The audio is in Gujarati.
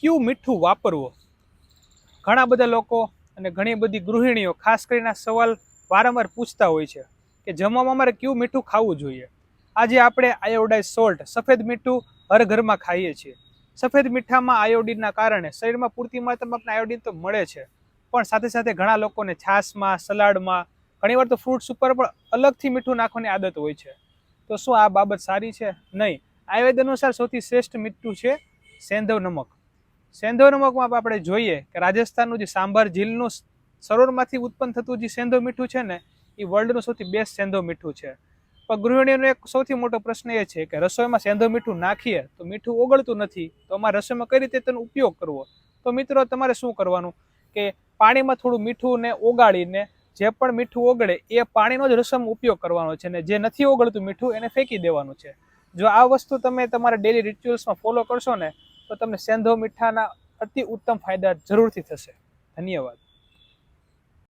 કયું મીઠું વાપરવું? ઘણા બધા લોકો અને ઘણી બધી ગૃહિણીઓ ખાસ કરીને સવાલ વારંવાર પૂછતા હોય છે કે જમવામાં અમારે કયું મીઠું ખાવું જોઈએ. આજે આપણે આયોડાઇઝ સોલ્ટ સફેદ મીઠું હર ઘરમાં ખાઈએ છીએ. સફેદ મીઠામાં આયોડિનના કારણે શરીરમાં પૂરતી માત્રામાં આપણે આયોડિન તો મળે છે, પણ સાથે સાથે ઘણા લોકોને છાશમાં, સલાડમાં, ઘણીવાર તો ફ્રૂટ્સ ઉપર પણ અલગથી મીઠું નાખવાની આદત હોય છે. તો શું આ બાબત સારી છે? નહીં. આયુર્વેદ અનુસાર સૌથી શ્રેષ્ઠ મીઠું છે સેંધવ નમક. સેંધવ નમકમાં આપણે જોઈએ કે રાજસ્થાનનું જે સાંભર ઝીલનું સરોવરમાંથી ઉત્પન્ન થતું જે સેંધવ મીઠું છે ને, એ વર્લ્ડનું સૌથી બેસ્ટ સેંધવ મીઠું છે. પણ ગૃહિણીઓનો એક સૌથી મોટો પ્રશ્ન એ છે કે રસોઈમાં સેંધવ મીઠું નાખીએ તો મીઠું ઓગળતું નથી, તો અમારે રસોઈમાં કઈ રીતે તેનો ઉપયોગ કરવો? તો મિત્રો, તમારે શું કરવાનું કે પાણીમાં થોડું મીઠું ને ઓગાળીને જે પણ મીઠું ઓગળે એ પાણીનો જ રસોઈમાં ઉપયોગ કરવાનો છે, ને જે નથી ઓગળતું મીઠું એને ફેંકી દેવાનું છે. જો આ વસ્તુ તમે તમારા ડેલી રિચ્યુઅલ્સમાં ફોલો કરશો ને, તો તમને સેંધવ મીઠાના અતિ ઉત્તમ ફાયદા જરૂરથી થશે. ધન્યવાદ.